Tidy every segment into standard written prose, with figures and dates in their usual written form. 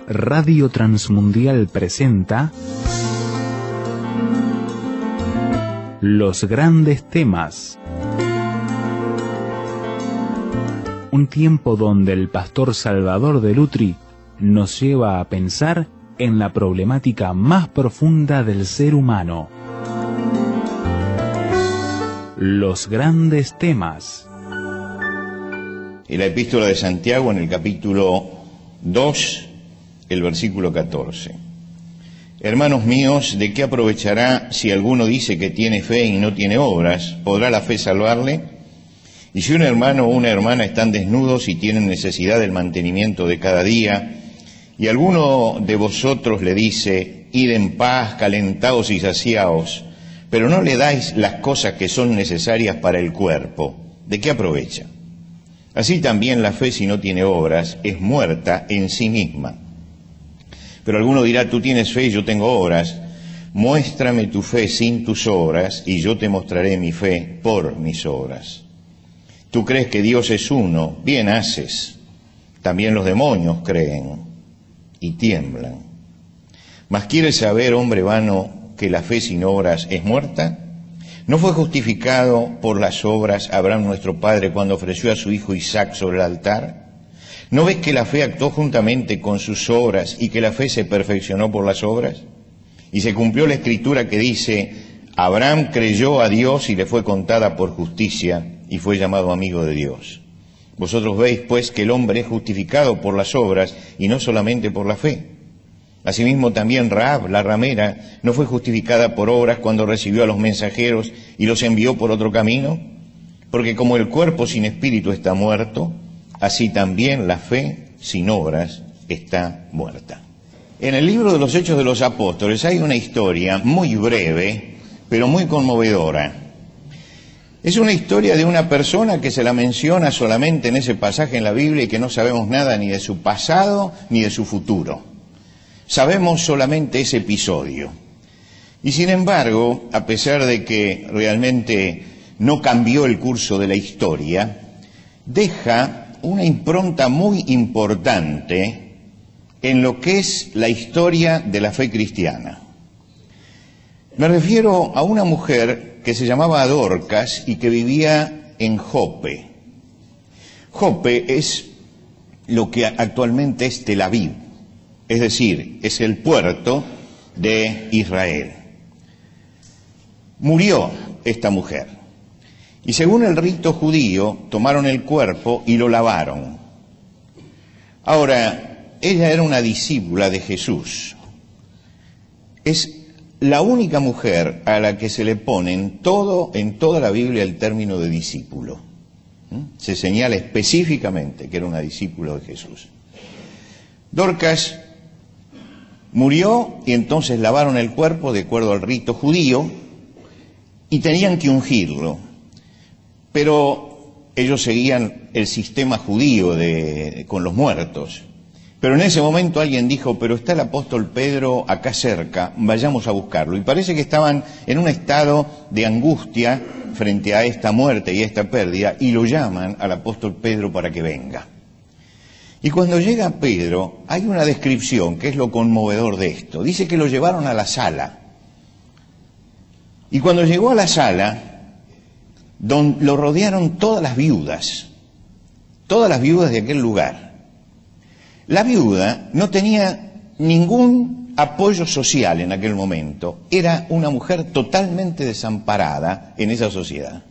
Radio Transmundial presenta Los Grandes Temas. Un tiempo donde el pastor Salvador de Lutri nos lleva a pensar en la problemática más profunda del ser humano. Los Grandes Temas. En la epístola de Santiago, en el capítulo 2, el versículo 14. Hermanos míos, ¿de qué aprovechará si alguno dice que tiene fe y no tiene obras? ¿Podrá la fe salvarle? Y si un hermano o una hermana están desnudos y tienen necesidad del mantenimiento de cada día, y alguno de vosotros le dice, id en paz, calentaos y saciaos, pero no le dais las cosas que son necesarias para el cuerpo, ¿de qué aprovecha? Así también la fe, si no tiene obras, es muerta en sí misma. Pero alguno dirá, tú tienes fe y yo tengo obras. Muéstrame tu fe sin tus obras, y yo te mostraré mi fe por mis obras. Tú crees que Dios es uno, bien haces. También los demonios creen y tiemblan. ¿Mas quieres saber, hombre vano, que la fe sin obras es muerta? ¿No fue justificado por las obras Abraham nuestro padre cuando ofreció a su hijo Isaac sobre el altar? ¿No ves que la fe actuó juntamente con sus obras y que la fe se perfeccionó por las obras? Y se cumplió la escritura que dice, Abraham creyó a Dios y le fue contada por justicia y fue llamado amigo de Dios. Vosotros veis pues que el hombre es justificado por las obras y no solamente por la fe. Asimismo también Rahab, la ramera, ¿no fue justificada por obras cuando recibió a los mensajeros y los envió por otro camino? Porque como el cuerpo sin espíritu está muerto, así también la fe sin obras está muerta. En el libro de los Hechos de los Apóstoles hay una historia muy breve, pero muy conmovedora. Es una historia de una persona que se la menciona solamente en ese pasaje en la Biblia y que no sabemos nada ni de su pasado ni de su futuro. Sabemos solamente ese episodio. Y sin embargo, a pesar de que realmente no cambió el curso de la historia, deja una impronta muy importante en lo que es la historia de la fe cristiana. Me refiero a una mujer que se llamaba Dorcas y que vivía en Jope. Jope es lo que actualmente es Tel Aviv. Es decir, es el puerto de Israel. Murió esta mujer. Y según el rito judío, tomaron el cuerpo y lo lavaron. Ahora, ella era una discípula de Jesús. Es la única mujer a la que se le pone en toda la Biblia el término de discípulo. Se señala específicamente que era una discípula de Jesús. Dorcas murió y entonces lavaron el cuerpo de acuerdo al rito judío y tenían que ungirlo. Pero ellos seguían el sistema judío con los muertos. Pero en ese momento alguien dijo, pero está el apóstol Pedro acá cerca, vayamos a buscarlo. Y parece que estaban en un estado de angustia frente a esta muerte y a esta pérdida y lo llaman al apóstol Pedro para que venga. Y cuando llega Pedro, hay una descripción que es lo conmovedor de esto. Dice que lo llevaron a la sala. Y cuando llegó a la sala, lo rodearon todas las viudas de aquel lugar. La viuda no tenía ningún apoyo social en aquel momento. Era una mujer totalmente desamparada en esa sociedad.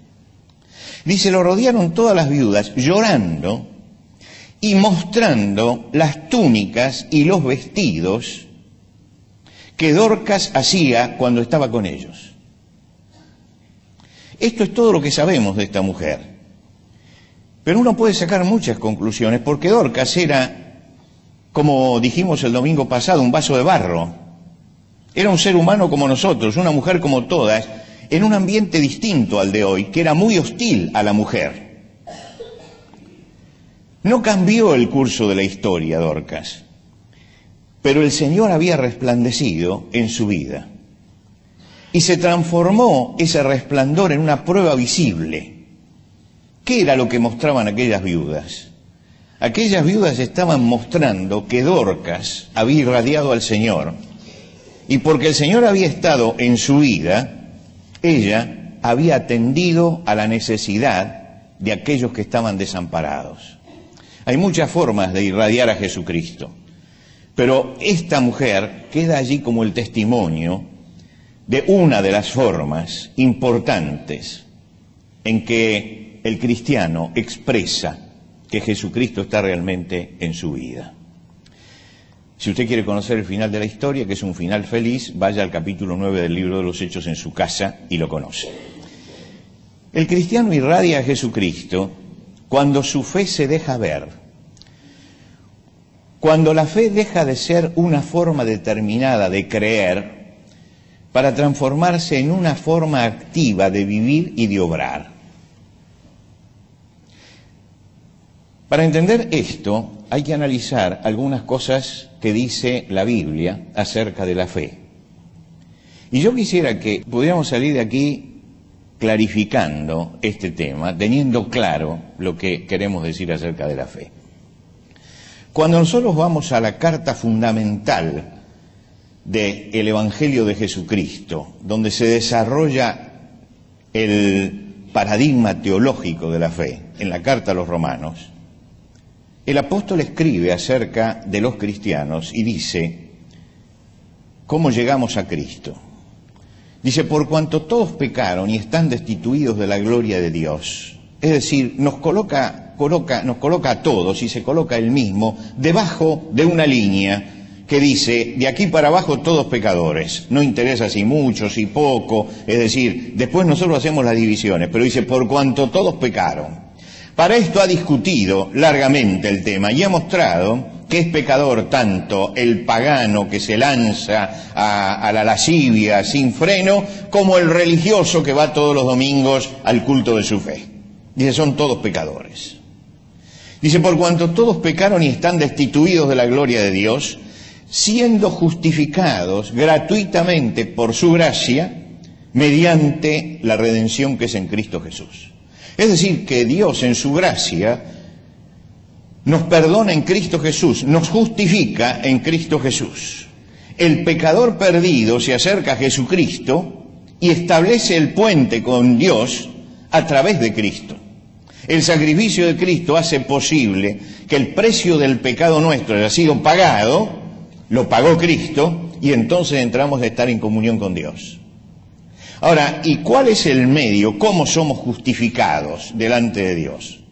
Dice, lo rodearon todas las viudas llorando y mostrando las túnicas y los vestidos que Dorcas hacía cuando estaba con ellos. Esto es todo lo que sabemos de esta mujer. Pero uno puede sacar muchas conclusiones, porque Dorcas era, como dijimos el domingo pasado, un vaso de barro. Era un ser humano como nosotros, una mujer como todas, en un ambiente distinto al de hoy, que era muy hostil a la mujer. No cambió el curso de la historia, Dorcas, pero el Señor había resplandecido en su vida. Y se transformó ese resplandor en una prueba visible. ¿Qué era lo que mostraban aquellas viudas? Aquellas viudas estaban mostrando que Dorcas había irradiado al Señor, y porque el Señor había estado en su vida, ella había atendido a la necesidad de aquellos que estaban desamparados. Hay muchas formas de irradiar a Jesucristo, pero esta mujer queda allí como el testimonio de una de las formas importantes en que el cristiano expresa que Jesucristo está realmente en su vida. Si usted quiere conocer el final de la historia, que es un final feliz, vaya al capítulo 9 del libro de los Hechos en su casa y lo conoce. El cristiano irradia a Jesucristo cuando su fe se deja ver, cuando la fe deja de ser una forma determinada de creer para transformarse en una forma activa de vivir y de obrar. Para entender esto, hay que analizar algunas cosas que dice la Biblia acerca de la fe. Y yo quisiera que pudiéramos salir de aquí clarificando este tema, teniendo claro lo que queremos decir acerca de la fe. Cuando nosotros vamos a la carta fundamental del Evangelio de Jesucristo, donde se desarrolla el paradigma teológico de la fe, en la carta a los Romanos, el apóstol escribe acerca de los cristianos y dice, ¿cómo llegamos a Cristo? Dice, por cuanto todos pecaron y están destituidos de la gloria de Dios. Es decir, nos coloca a todos, y se coloca él mismo, debajo de una línea que dice, de aquí para abajo todos pecadores. No interesa si mucho, si poco, es decir, después nosotros hacemos las divisiones, pero dice, por cuanto todos pecaron. Para esto ha discutido largamente el tema y ha mostrado que es pecador tanto el pagano que se lanza a la lascivia sin freno, como el religioso que va todos los domingos al culto de su fe. Dice, son todos pecadores. Dice, por cuanto todos pecaron y están destituidos de la gloria de Dios, siendo justificados gratuitamente por su gracia, mediante la redención que es en Cristo Jesús. Es decir, que Dios en su gracia nos perdona en Cristo Jesús, nos justifica en Cristo Jesús. El pecador perdido se acerca a Jesucristo y establece el puente con Dios a través de Cristo. El sacrificio de Cristo hace posible que el precio del pecado nuestro haya sido pagado, lo pagó Cristo, y entonces entramos a estar en comunión con Dios. Ahora, ¿y cuál es el medio? ¿Cómo somos justificados delante de Dios?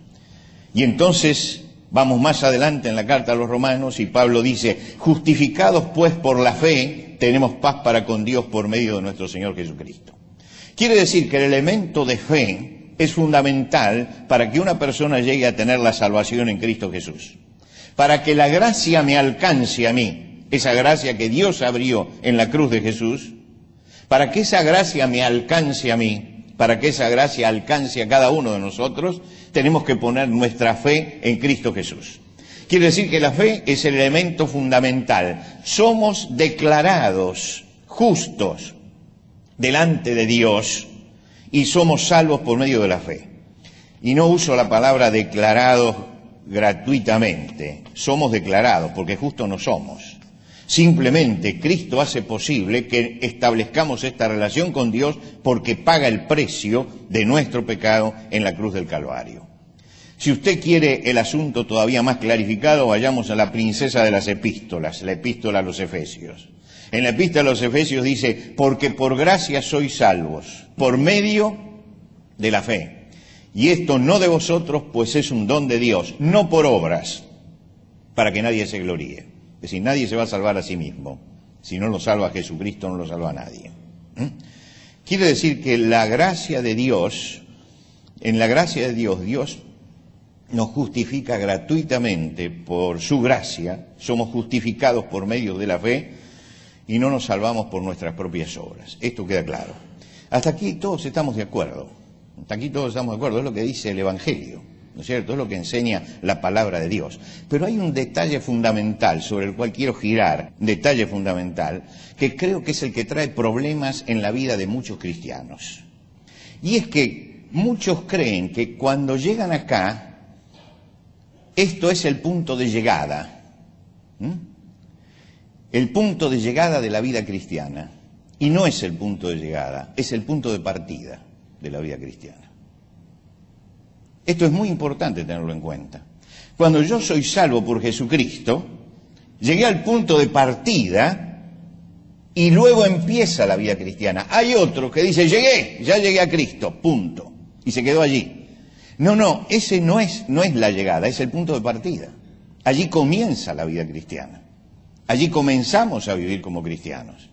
Y entonces vamos más adelante en la carta a los Romanos y Pablo dice, justificados pues por la fe, tenemos paz para con Dios por medio de nuestro Señor Jesucristo. Quiere decir que el elemento de fe es fundamental para que una persona llegue a tener la salvación en Cristo Jesús. Para que la gracia me alcance a mí, esa gracia que Dios abrió en la cruz de Jesús, para que esa gracia me alcance a mí, para que esa gracia alcance a cada uno de nosotros, tenemos que poner nuestra fe en Cristo Jesús. Quiere decir que la fe es el elemento fundamental. Somos declarados justos delante de Dios y somos salvos por medio de la fe. Y no uso la palabra declarados gratuitamente, somos declarados porque justos no somos. Simplemente Cristo hace posible que establezcamos esta relación con Dios porque paga el precio de nuestro pecado en la cruz del Calvario. Si usted quiere el asunto todavía más clarificado, vayamos a la princesa de las epístolas, la epístola a los Efesios. En la epístola a los Efesios dice, porque por gracia sois salvos, por medio de la fe. Y esto no de vosotros, pues es un don de Dios, no por obras, para que nadie se gloríe. Es decir, nadie se va a salvar a sí mismo. Si no lo salva Jesucristo, no lo salva a nadie. Quiere decir que la gracia de Dios, en la gracia de Dios, Dios nos justifica gratuitamente por su gracia, somos justificados por medio de la fe y no nos salvamos por nuestras propias obras. Esto queda claro. Hasta aquí todos estamos de acuerdo. Hasta aquí todos estamos de acuerdo. Es lo que dice el Evangelio. ¿No es cierto? Es lo que enseña la palabra de Dios. Pero hay un detalle fundamental sobre el cual quiero girar, detalle fundamental, que creo que es el que trae problemas en la vida de muchos cristianos. Y es que muchos creen que cuando llegan acá, esto es el punto de llegada. El punto de llegada de la vida cristiana. Y no es el punto de llegada, es el punto de partida de la vida cristiana. Esto es muy importante tenerlo en cuenta. Cuando yo soy salvo por Jesucristo, llegué al punto de partida y luego empieza la vida cristiana. Hay otro que dice, ya llegué a Cristo, punto. Y se quedó allí. No, ese no es la llegada, es el punto de partida. Allí comienza la vida cristiana. Allí comenzamos a vivir como cristianos.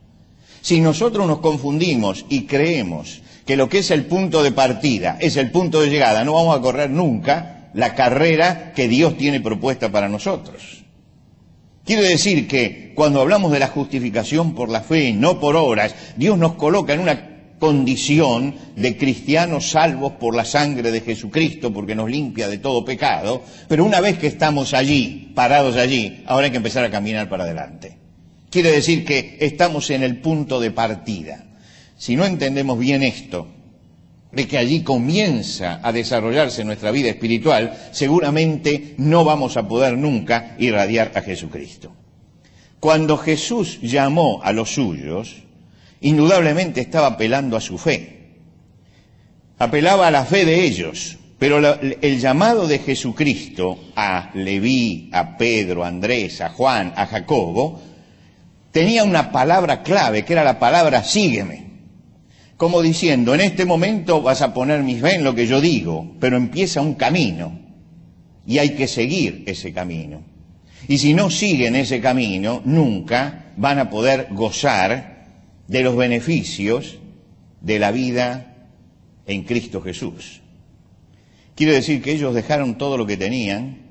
Si nosotros nos confundimos y creemos que lo que es el punto de partida es el punto de llegada, no vamos a correr nunca la carrera que Dios tiene propuesta para nosotros. Quiere decir que cuando hablamos de la justificación por la fe, no por obras, Dios nos coloca en una condición de cristianos salvos por la sangre de Jesucristo, porque nos limpia de todo pecado, pero una vez que estamos allí, parados allí, ahora hay que empezar a caminar para adelante. Quiere decir que estamos en el punto de partida. Si no entendemos bien esto, de que allí comienza a desarrollarse nuestra vida espiritual, seguramente no vamos a poder nunca irradiar a Jesucristo. Cuando Jesús llamó a los suyos, indudablemente estaba apelando a su fe. Apelaba a la fe de ellos, pero el llamado de Jesucristo a Leví, a Pedro, a Andrés, a Juan, a Jacobo, tenía una palabra clave, que era la palabra sígueme. Como diciendo, en este momento vas a poner mi fe en lo que yo digo, pero empieza un camino y hay que seguir ese camino. Y si no siguen ese camino, nunca van a poder gozar de los beneficios de la vida en Cristo Jesús. Quiere decir que ellos dejaron todo lo que tenían.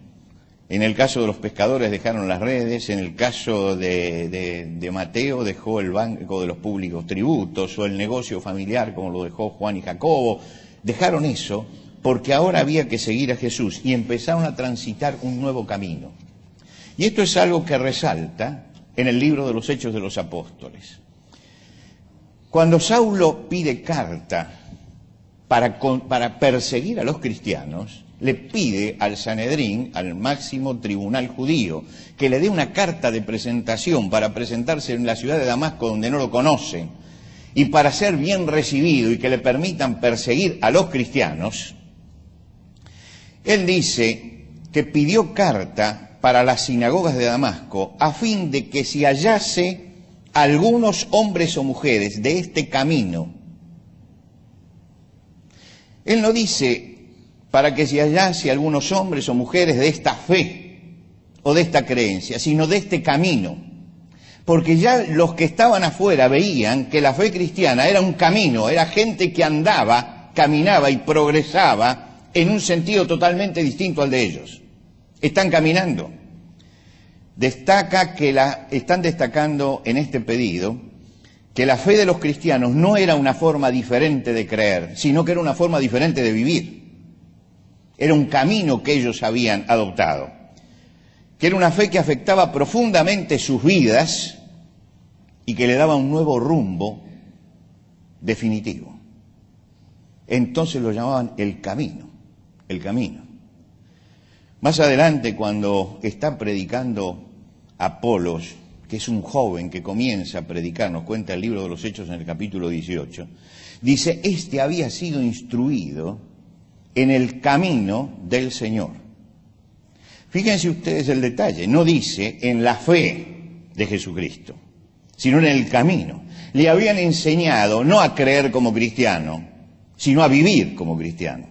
En el caso de los pescadores dejaron las redes, en el caso de Mateo dejó el banco de los públicos tributos o el negocio familiar como lo dejó Juan y Jacobo. Dejaron eso porque ahora había que seguir a Jesús y empezaron a transitar un nuevo camino. Y esto es algo que resalta en el libro de los Hechos de los Apóstoles. Cuando Saulo pide carta para perseguir a los cristianos, le pide al Sanedrín, al máximo tribunal judío, que le dé una carta de presentación para presentarse en la ciudad de Damasco donde no lo conocen y para ser bien recibido y que le permitan perseguir a los cristianos. Él dice que pidió carta para las sinagogas de Damasco a fin de que si hallase algunos hombres o mujeres de este camino, él no dice para que se hallase algunos hombres o mujeres de esta fe o de esta creencia, sino de este camino. Porque ya los que estaban afuera veían que la fe cristiana era un camino, era gente que andaba, caminaba y progresaba en un sentido totalmente distinto al de ellos. Están caminando. Están destacando en este pedido que la fe de los cristianos no era una forma diferente de creer, sino que era una forma diferente de vivir. Era un camino que ellos habían adoptado, que era una fe que afectaba profundamente sus vidas y que le daba un nuevo rumbo definitivo. Entonces lo llamaban el camino, el camino. Más adelante, cuando está predicando Apolos, que es un joven que comienza a predicar, nos cuenta el libro de los Hechos en el capítulo 18, dice, este había sido instruido en el camino del Señor. Fíjense ustedes el detalle, no dice en la fe de Jesucristo, sino en el camino. Le habían enseñado no a creer como cristiano, sino a vivir como cristiano.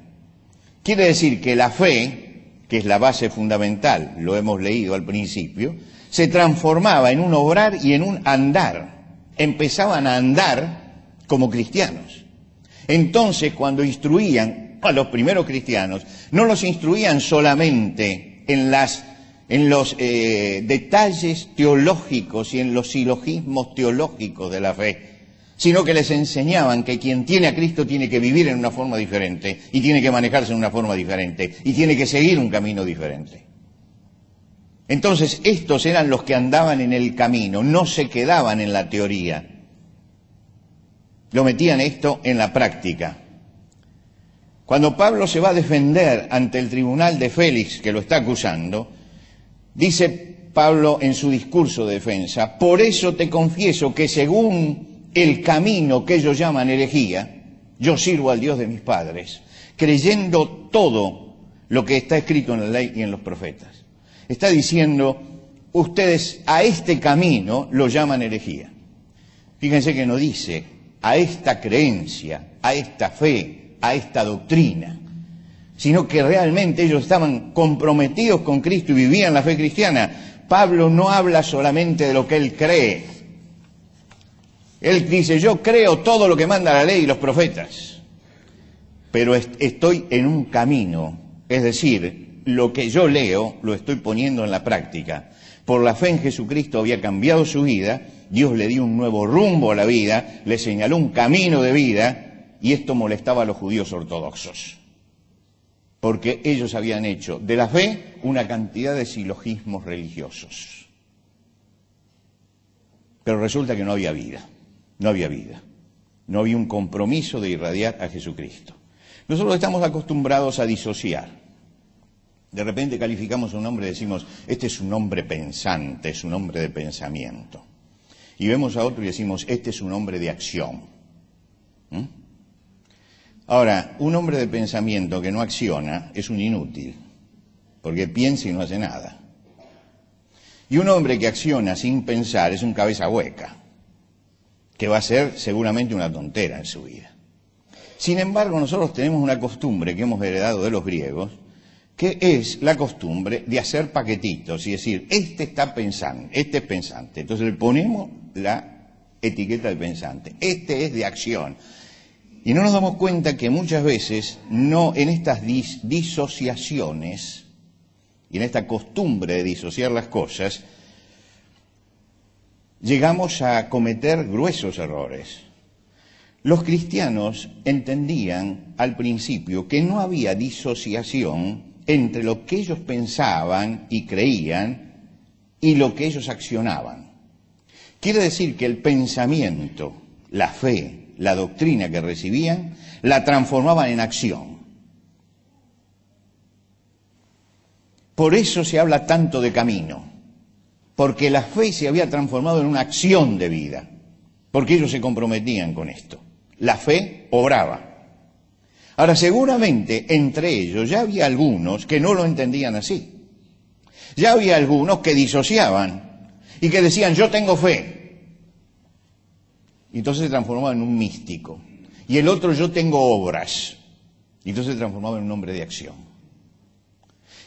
Quiere decir que la fe, que es la base fundamental, lo hemos leído al principio, se transformaba en un obrar y en un andar. Empezaban a andar como cristianos. Entonces, cuando instruían a los primeros cristianos, no los instruían solamente en los detalles teológicos y en los silogismos teológicos de la fe, sino que les enseñaban que quien tiene a Cristo tiene que vivir en una forma diferente y tiene que manejarse en una forma diferente y tiene que seguir un camino diferente. Entonces, estos eran los que andaban en el camino, no se quedaban en la teoría, lo metían esto en la práctica. Cuando Pablo se va a defender ante el tribunal de Félix, que lo está acusando, dice Pablo en su discurso de defensa: por eso te confieso que según el camino que ellos llaman herejía, yo sirvo al Dios de mis padres, creyendo todo lo que está escrito en la ley y en los profetas. Está diciendo, ustedes a este camino lo llaman herejía. Fíjense que no dice a esta creencia, a esta fe, a esta doctrina, sino que realmente ellos estaban comprometidos con Cristo y vivían la fe cristiana. Pablo no habla solamente de lo que él cree. Él dice, yo creo todo lo que manda la ley y los profetas, pero estoy en un camino, es decir, lo que yo leo lo estoy poniendo en la práctica. Por la fe en Jesucristo había cambiado su vida, Dios le dio un nuevo rumbo a la vida, le señaló un camino de vida, y esto molestaba a los judíos ortodoxos, porque ellos habían hecho de la fe una cantidad de silogismos religiosos. Pero resulta que no había vida, no había vida, no había un compromiso de irradiar a Jesucristo. Nosotros estamos acostumbrados a disociar. De repente calificamos a un hombre y decimos, este es un hombre pensante, es un hombre de pensamiento. Y vemos a otro y decimos, este es un hombre de acción. Ahora, un hombre de pensamiento que no acciona es un inútil, porque piensa y no hace nada. Y un hombre que acciona sin pensar es un cabeza hueca, que va a ser seguramente una tontera en su vida. Sin embargo, nosotros tenemos una costumbre que hemos heredado de los griegos, que es la costumbre de hacer paquetitos y decir, este está pensando, este es pensante. Entonces le ponemos la etiqueta de pensante, este es de acción. Y no nos damos cuenta que muchas veces no, en estas disociaciones y en esta costumbre de disociar las cosas, llegamos a cometer gruesos errores. Los cristianos entendían al principio que no había disociación entre lo que ellos pensaban y creían y lo que ellos accionaban. Quiere decir que el pensamiento, la fe, la doctrina que recibían, la transformaban en acción. Por eso se habla tanto de camino, porque la fe se había transformado en una acción de vida, porque ellos se comprometían con esto. La fe obraba. Ahora, seguramente entre ellos ya había algunos que no lo entendían así. Ya había algunos que disociaban y que decían, yo tengo fe. Y entonces se transformaba en un místico. Y el otro, yo tengo obras. Y entonces se transformaba en un hombre de acción.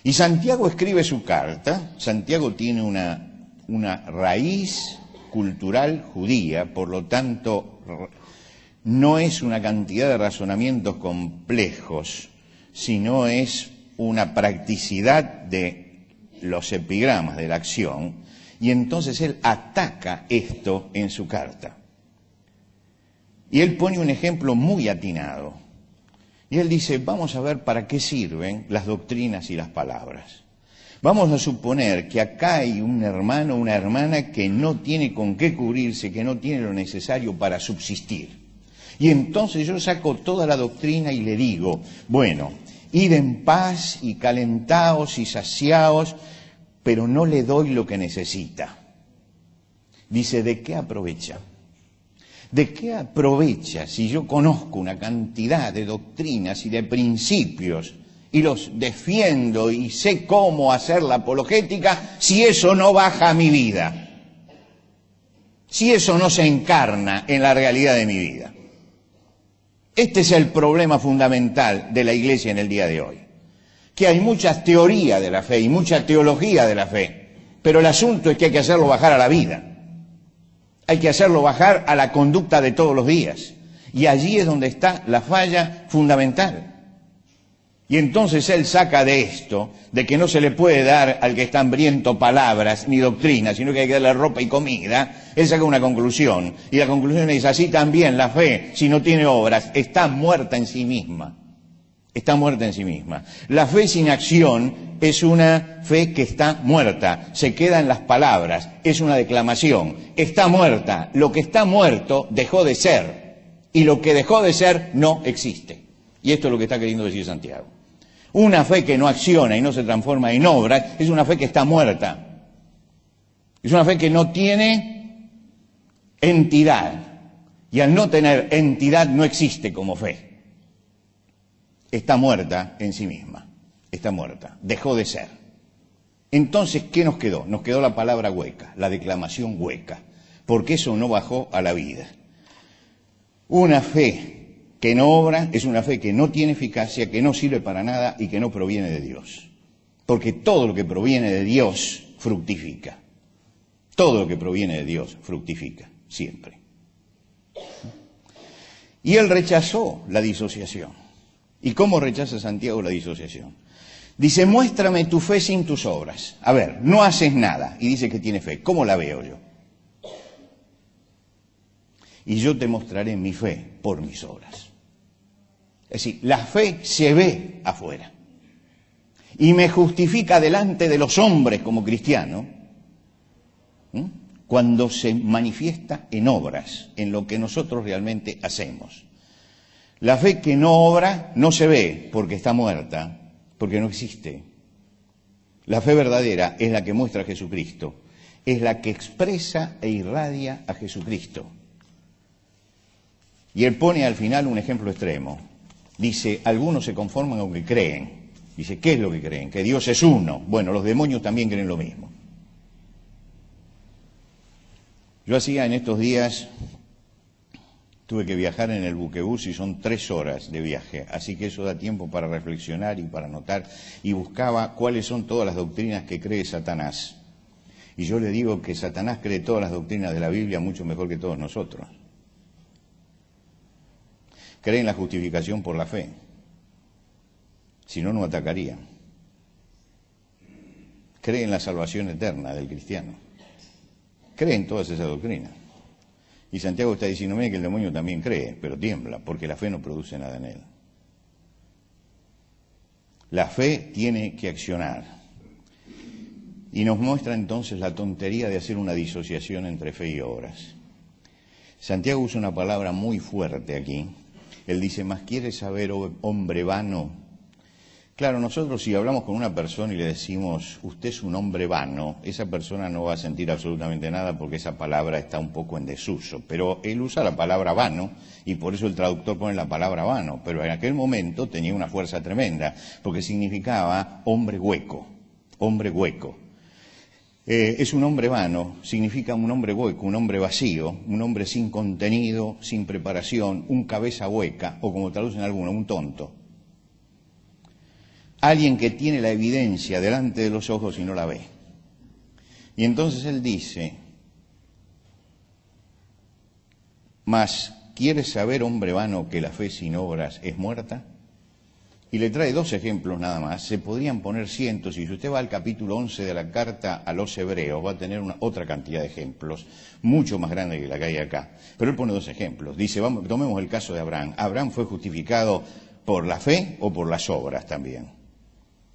Y Santiago escribe su carta. Santiago tiene una raíz cultural judía, por lo tanto no es una cantidad de razonamientos complejos, sino es una practicidad de los epigramas, de la acción, y entonces él ataca esto en su carta. Y él pone un ejemplo muy atinado. Y él dice, vamos a ver para qué sirven las doctrinas y las palabras. Vamos a suponer que acá hay un hermano o una hermana que no tiene con qué cubrirse, que no tiene lo necesario para subsistir. Y entonces yo saco toda la doctrina y le digo, bueno, id en paz y calentaos y saciaos, pero no le doy lo que necesita. Dice, ¿de qué aprovecha? ¿De qué aprovecha si yo conozco una cantidad de doctrinas y de principios y los defiendo y sé cómo hacer la apologética, si eso no baja a mi vida? Si eso no se encarna en la realidad de mi vida. Este es el problema fundamental de la Iglesia en el día de hoy. Que hay mucha teoría de la fe y mucha teología de la fe, pero el asunto es que hay que hacerlo bajar a la vida. Hay que hacerlo bajar a la conducta de todos los días. Y allí es donde está la falla fundamental. Y entonces él saca de esto, de que no se le puede dar al que está hambriento palabras ni doctrinas, sino que hay que darle ropa y comida, él saca una conclusión. Y la conclusión es, así también la fe, si no tiene obras, está muerta en sí misma. Está muerta en sí misma. La fe sin acción es una fe que está muerta, se queda en las palabras, es una declamación, está muerta. Lo que está muerto dejó de ser, y lo que dejó de ser no existe. Y esto es lo que está queriendo decir Santiago. Una fe que no acciona y no se transforma en obras es una fe que está muerta. Es una fe que no tiene entidad. Y al no tener entidad no existe como fe. Está muerta en sí misma. Está muerta. Dejó de ser. Entonces, ¿qué nos quedó? Nos quedó la palabra hueca, la declamación hueca. Porque eso no bajó a la vida. Una fe que no obra es una fe que no tiene eficacia, que no sirve para nada y que no proviene de Dios. Porque todo lo que proviene de Dios fructifica. Todo lo que proviene de Dios fructifica, siempre. Y él rechazó la disociación. ¿Y cómo rechaza Santiago la disociación? Dice, muéstrame tu fe sin tus obras. A ver, no haces nada y dice que tiene fe. ¿Cómo la veo yo? Y yo te mostraré mi fe por mis obras. Es decir, la fe se ve afuera. Y me justifica delante de los hombres como cristiano, cuando se manifiesta en obras, en lo que nosotros realmente hacemos. La fe que no obra no se ve porque está muerta, porque no existe. La fe verdadera es la que muestra a Jesucristo, es la que expresa e irradia a Jesucristo. Y él pone al final un ejemplo extremo. Dice, algunos se conforman con lo que creen. Dice, ¿qué es lo que creen? Que Dios es uno. Bueno, los demonios también creen lo mismo. Yo hacía en estos días, tuve que viajar en el buquebús y son 3 horas de viaje, así que eso da tiempo para reflexionar y para anotar, y buscaba cuáles son todas las doctrinas que cree Satanás. Y yo le digo que Satanás cree todas las doctrinas de la Biblia mucho mejor que todos nosotros. Cree en la justificación por la fe, si no, no atacaría. Cree en la salvación eterna del cristiano. Cree en todas esas doctrinas. Y Santiago está diciendo, mire que el demonio también cree, pero tiembla, porque la fe no produce nada en él. La fe tiene que accionar. Y nos muestra entonces la tontería de hacer una disociación entre fe y obras. Santiago usa una palabra muy fuerte aquí. Él dice, ¿más quieres saber, hombre vano? Claro, nosotros si hablamos con una persona y le decimos, usted es un hombre vano, esa persona no va a sentir absolutamente nada porque esa palabra está un poco en desuso. Pero él usa la palabra vano y por eso el traductor pone la palabra vano. Pero en aquel momento tenía una fuerza tremenda porque significaba hombre hueco, hombre hueco. Es un hombre vano, significa un hombre hueco, un hombre vacío, un hombre sin contenido, sin preparación, un cabeza hueca, o como traducen algunos, un tonto. Alguien que tiene la evidencia delante de los ojos y no la ve. Y entonces él dice, mas, ¿quieres saber, hombre vano, que la fe sin obras es muerta? Y le trae 2 ejemplos nada más. Se podrían poner cientos, y si usted va al capítulo 11 de la carta a los Hebreos, va a tener otra cantidad de ejemplos, mucho más grande que la que hay acá. Pero él pone 2 ejemplos. Dice, tomemos el caso de Abraham. ¿Abraham fue justificado por la fe o por las obras también?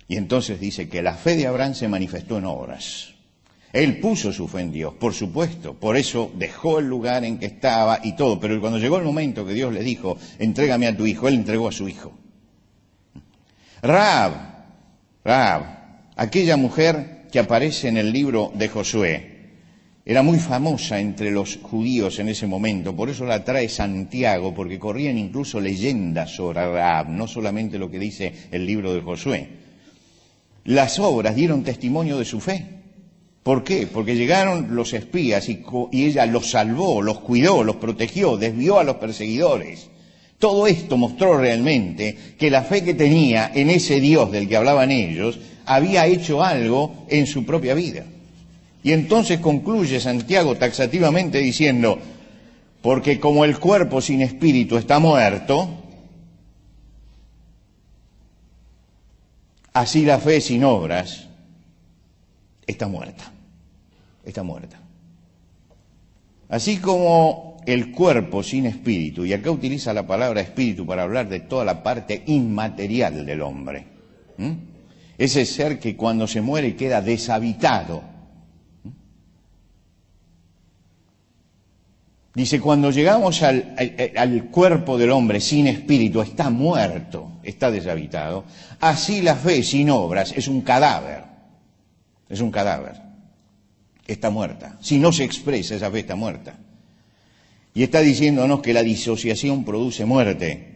Y entonces dice que la fe de Abraham se manifestó en obras. Él puso su fe en Dios, por supuesto, por eso dejó el lugar en que estaba y todo, pero cuando llegó el momento que Dios le dijo, entrégame a tu hijo, él entregó a su hijo. Rahab, aquella mujer que aparece en el libro de Josué, era muy famosa entre los judíos en ese momento, por eso la trae Santiago, porque corrían incluso leyendas sobre Rahab, no solamente lo que dice el libro de Josué. Las obras dieron testimonio de su fe. ¿Por qué? Porque llegaron los espías y ella los salvó, los cuidó, los protegió, desvió a los perseguidores. Todo esto mostró realmente que la fe que tenía en ese Dios del que hablaban ellos había hecho algo en su propia vida. Y entonces concluye Santiago taxativamente diciendo, porque como el cuerpo sin espíritu está muerto, así la fe sin obras está muerta. Está muerta. Así como el cuerpo sin espíritu, y acá utiliza la palabra espíritu para hablar de toda la parte inmaterial del hombre. Ese ser que cuando se muere queda deshabitado. Dice, cuando llegamos al cuerpo del hombre sin espíritu, está muerto, está deshabitado. Así la fe sin obras es un cadáver. Es un cadáver. Está muerta. Si no se expresa, esa fe está muerta. Y está diciéndonos que la disociación produce muerte.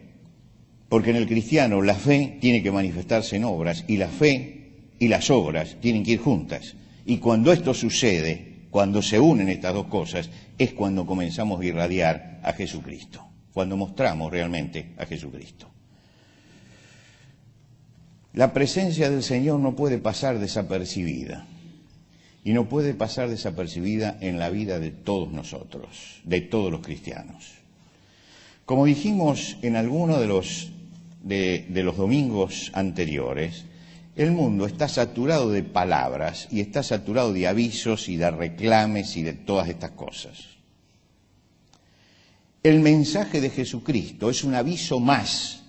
Porque en el cristiano la fe tiene que manifestarse en obras, y la fe y las obras tienen que ir juntas. Y cuando esto sucede, cuando se unen estas dos cosas, es cuando comenzamos a irradiar a Jesucristo, cuando mostramos realmente a Jesucristo. La presencia del Señor no puede pasar desapercibida, y no puede pasar desapercibida en la vida de todos nosotros, de todos los cristianos. Como dijimos en alguno de los domingos anteriores, el mundo está saturado de palabras y está saturado de avisos y de reclames y de todas estas cosas. El mensaje de Jesucristo es un aviso más,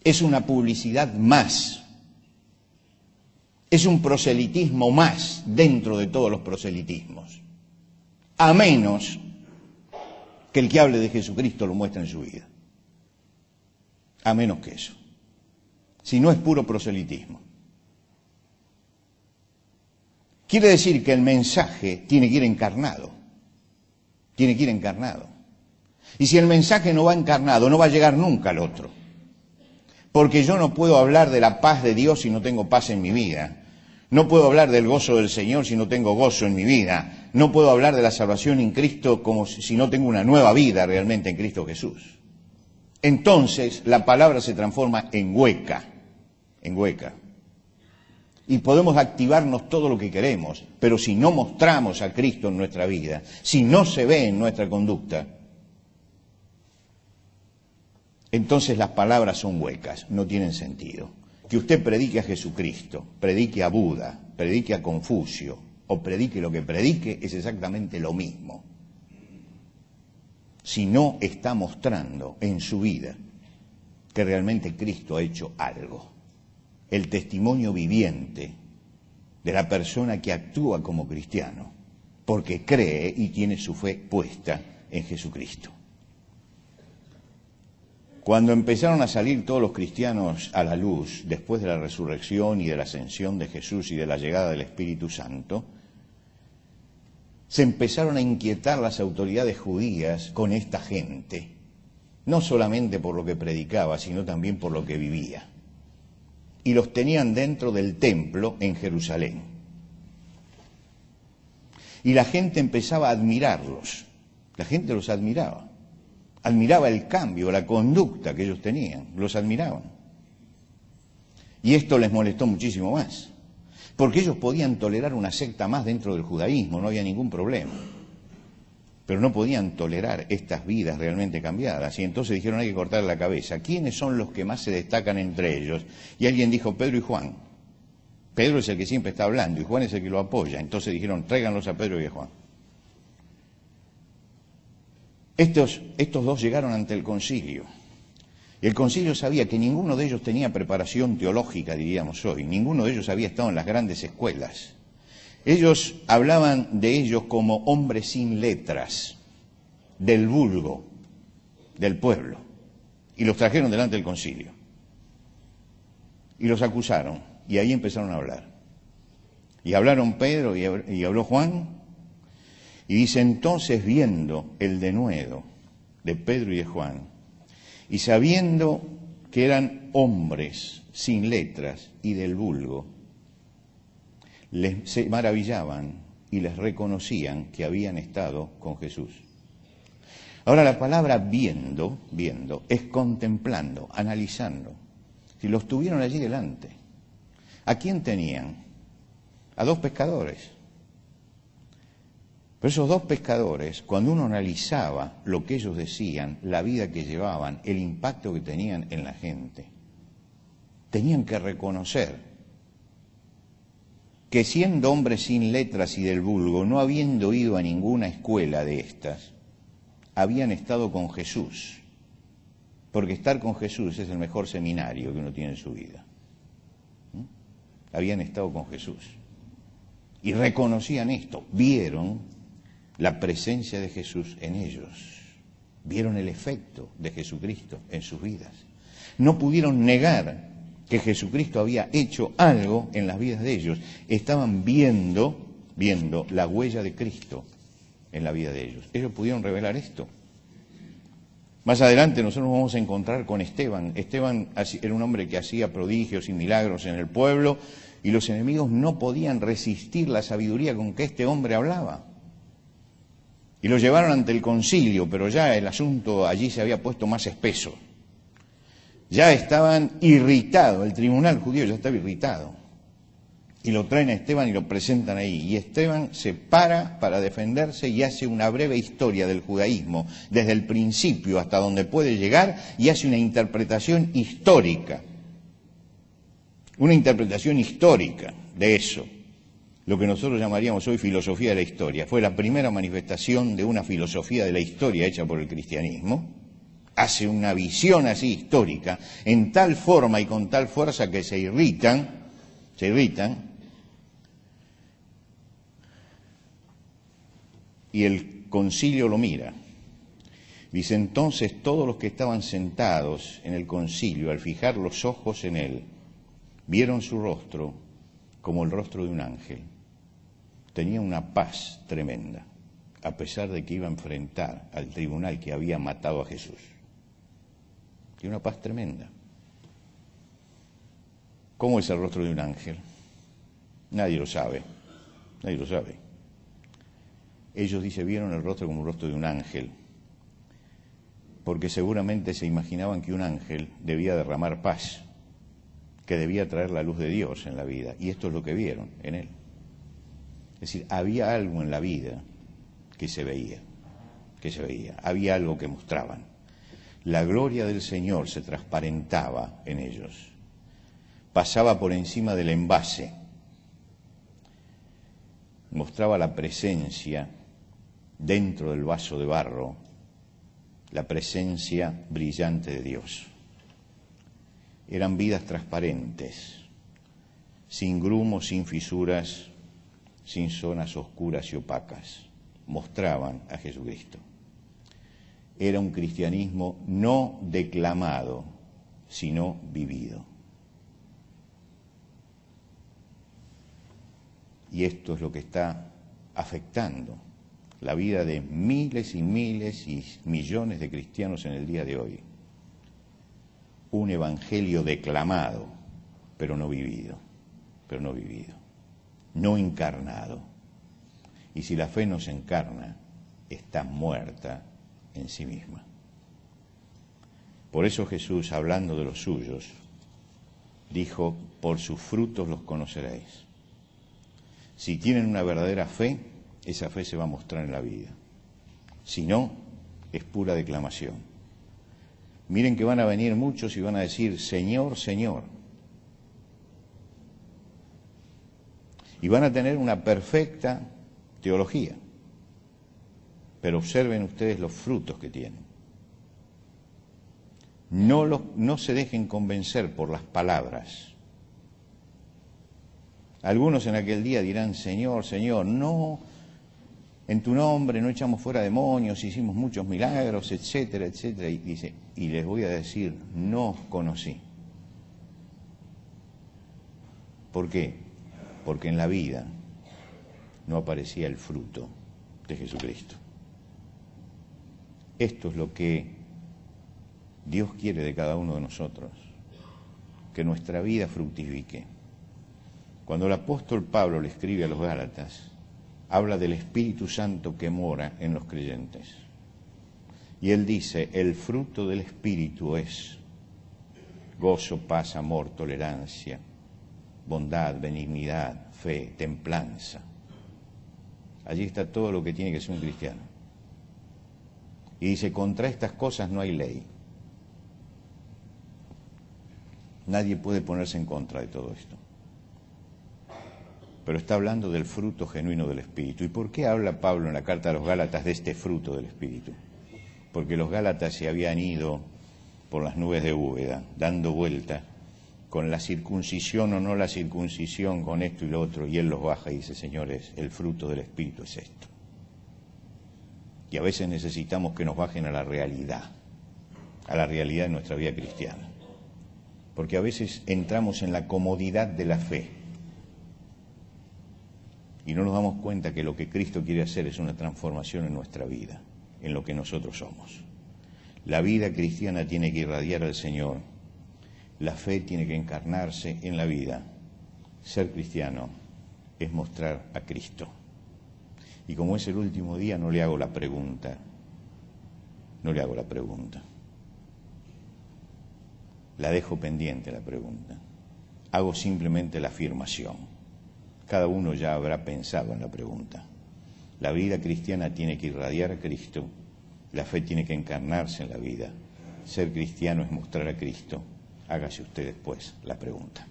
es una publicidad más, es un proselitismo más dentro de todos los proselitismos, a menos que el que hable de Jesucristo lo muestre en su vida, a menos que eso, si no es puro proselitismo. Quiere decir que el mensaje tiene que ir encarnado, tiene que ir encarnado. Y si el mensaje no va encarnado, no va a llegar nunca al otro. Porque yo no puedo hablar de la paz de Dios si no tengo paz en mi vida. No puedo hablar del gozo del Señor si no tengo gozo en mi vida. No puedo hablar de la salvación en Cristo como si no tengo una nueva vida realmente en Cristo Jesús. Entonces la palabra se transforma en hueca, en hueca. Y podemos activarnos todo lo que queremos, pero si no mostramos a Cristo en nuestra vida, si no se ve en nuestra conducta, entonces las palabras son huecas, no tienen sentido. Que usted predique a Jesucristo, predique a Buda, predique a Confucio, o predique lo que predique, es exactamente lo mismo. Si no está mostrando en su vida que realmente Cristo ha hecho algo. El testimonio viviente de la persona que actúa como cristiano, porque cree y tiene su fe puesta en Jesucristo. Cuando empezaron a salir todos los cristianos a la luz, después de la resurrección y de la ascensión de Jesús y de la llegada del Espíritu Santo, se empezaron a inquietar las autoridades judías con esta gente, no solamente por lo que predicaba, sino también por lo que vivía. Y los tenían dentro del templo en Jerusalén. Y la gente empezaba a admirarlos. La gente los admiraba. Admiraba el cambio, la conducta que ellos tenían. Los admiraban. Y esto les molestó muchísimo más. Porque ellos podían tolerar una secta más dentro del judaísmo, no había ningún problema. Pero no podían tolerar estas vidas realmente cambiadas. Y entonces dijeron, hay que cortar la cabeza. ¿Quiénes son los que más se destacan entre ellos? Y alguien dijo, Pedro y Juan. Pedro es el que siempre está hablando y Juan es el que lo apoya. Entonces dijeron, tráiganlos a Pedro y a Juan. Estos dos llegaron ante el concilio. Y el concilio sabía que ninguno de ellos tenía preparación teológica, diríamos hoy. Ninguno de ellos había estado en las grandes escuelas. Ellos hablaban de ellos como hombres sin letras, del vulgo, del pueblo, y los trajeron delante del concilio. Y los acusaron, y ahí empezaron a hablar. Y hablaron Pedro y habló Juan, y dice, entonces viendo el denuedo de Pedro y de Juan, y sabiendo que eran hombres sin letras y del vulgo, se maravillaban y les reconocían que habían estado con Jesús. Ahora la palabra viendo es contemplando, analizando. Si los tuvieron allí delante, ¿a quién tenían? A dos pescadores. Pero esos dos pescadores, cuando uno analizaba lo que ellos decían, la vida que llevaban, el impacto que tenían en la gente, tenían que reconocer que siendo hombres sin letras y del vulgo, no habiendo ido a ninguna escuela de estas, habían estado con Jesús. Porque estar con Jesús es el mejor seminario que uno tiene en su vida. Habían estado con Jesús. Y reconocían esto, vieron la presencia de Jesús en ellos. Vieron el efecto de Jesucristo en sus vidas. No pudieron negar que Jesucristo había hecho algo en las vidas de ellos. Estaban viendo la huella de Cristo en la vida de ellos. Ellos pudieron revelar esto. Más adelante nosotros nos vamos a encontrar con Esteban. Esteban era un hombre que hacía prodigios y milagros en el pueblo y los enemigos no podían resistir la sabiduría con que este hombre hablaba. Y lo llevaron ante el concilio, pero ya el asunto allí se había puesto más espeso. Ya estaban irritados, el tribunal judío ya estaba irritado. Y lo traen a Esteban y lo presentan ahí. Y Esteban se para defenderse y hace una breve historia del judaísmo, desde el principio hasta donde puede llegar, y hace una interpretación histórica. Una interpretación histórica de eso. Lo que nosotros llamaríamos hoy filosofía de la historia. Fue la primera manifestación de una filosofía de la historia hecha por el cristianismo. Hace una visión así histórica, en tal forma y con tal fuerza que se irritan, y el concilio lo mira. Dice, entonces todos los que estaban sentados en el concilio, al fijar los ojos en él, vieron su rostro como el rostro de un ángel. Tenía una paz tremenda, a pesar de que iba a enfrentar al tribunal que había matado a Jesús. Y una paz tremenda. ¿Cómo es el rostro de un ángel? Nadie lo sabe. Nadie lo sabe. Ellos, dice, vieron el rostro como el rostro de un ángel, porque seguramente se imaginaban que un ángel debía derramar paz, que debía traer la luz de Dios en la vida. Y esto es lo que vieron en él. Es decir, había algo en la vida que se veía. Había algo que mostraban. La gloria del Señor se transparentaba en ellos. Pasaba por encima del envase. Mostraba la presencia dentro del vaso de barro, la presencia brillante de Dios. Eran vidas transparentes, sin grumos, sin fisuras, sin zonas oscuras y opacas. Mostraban a Jesucristo. Era un cristianismo no declamado, sino vivido. Y esto es lo que está afectando la vida de miles y miles y millones de cristianos en el día de hoy. Un evangelio declamado, pero no vivido, no encarnado. Y si la fe no se encarna, está muerta en sí misma. Por eso Jesús, hablando de los suyos, dijo, por sus frutos los conoceréis. Si tienen una verdadera fe, esa fe se va a mostrar en la vida. Si no, es pura declamación. Miren que van a venir muchos y van a decir, Señor, Señor. Y van a tener una perfecta teología. Pero observen ustedes los frutos que tienen. No se dejen convencer por las palabras. Algunos en aquel día dirán, Señor, Señor, no, en tu nombre no echamos fuera demonios, hicimos muchos milagros, etcétera, etcétera. Y dice, y les voy a decir, no os conocí. ¿Por qué? Porque en la vida no aparecía el fruto de Jesucristo. Esto es lo que Dios quiere de cada uno de nosotros, que nuestra vida fructifique. Cuando el apóstol Pablo le escribe a los Gálatas, habla del Espíritu Santo que mora en los creyentes. Y él dice, el fruto del Espíritu es gozo, paz, amor, tolerancia, bondad, benignidad, fe, templanza. Allí está todo lo que tiene que ser un cristiano. Y dice, contra estas cosas no hay ley. Nadie puede ponerse en contra de todo esto. Pero está hablando del fruto genuino del Espíritu. ¿Y por qué habla Pablo en la carta a los Gálatas de este fruto del Espíritu? Porque los Gálatas se habían ido por las nubes de Úbeda, dando vuelta con la circuncisión o no la circuncisión, con esto y lo otro, y él los baja y dice, señores, el fruto del Espíritu es esto. Y a veces necesitamos que nos bajen a la realidad de nuestra vida cristiana. Porque a veces entramos en la comodidad de la fe y no nos damos cuenta que lo que Cristo quiere hacer es una transformación en nuestra vida, en lo que nosotros somos. La vida cristiana tiene que irradiar al Señor. La fe tiene que encarnarse en la vida. Ser cristiano es mostrar a Cristo. Y como es el último día, no le hago la pregunta. La dejo pendiente la pregunta. Hago simplemente la afirmación. Cada uno ya habrá pensado en la pregunta. La vida cristiana tiene que irradiar a Cristo. La fe tiene que encarnarse en la vida. Ser cristiano es mostrar a Cristo. Hágase usted después la pregunta.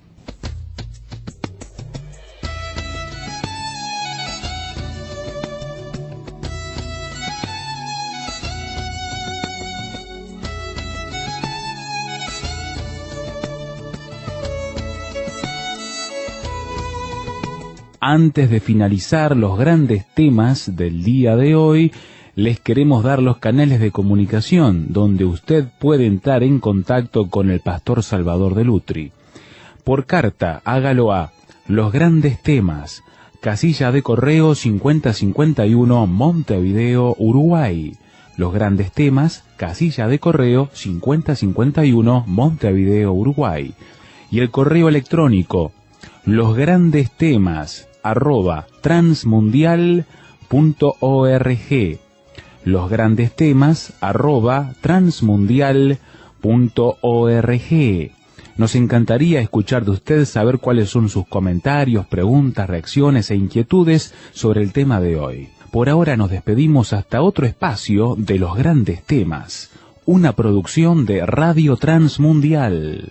Antes de finalizar los grandes temas del día de hoy, les queremos dar los canales de comunicación donde usted puede entrar en contacto con el pastor Salvador de Lutri. Por carta, hágalo a Los Grandes Temas, casilla de correo 5051, Montevideo, Uruguay. Los Grandes Temas, casilla de correo 5051, Montevideo, Uruguay. Y el correo electrónico losgrandestemas@transmundial.org. losgrandestemas@transmundial.org. Nos encantaría escuchar de usted, saber cuáles son sus comentarios, preguntas, reacciones e inquietudes sobre el tema de hoy. Por ahora nos despedimos hasta otro espacio de Los Grandes Temas, una producción de Radio Transmundial.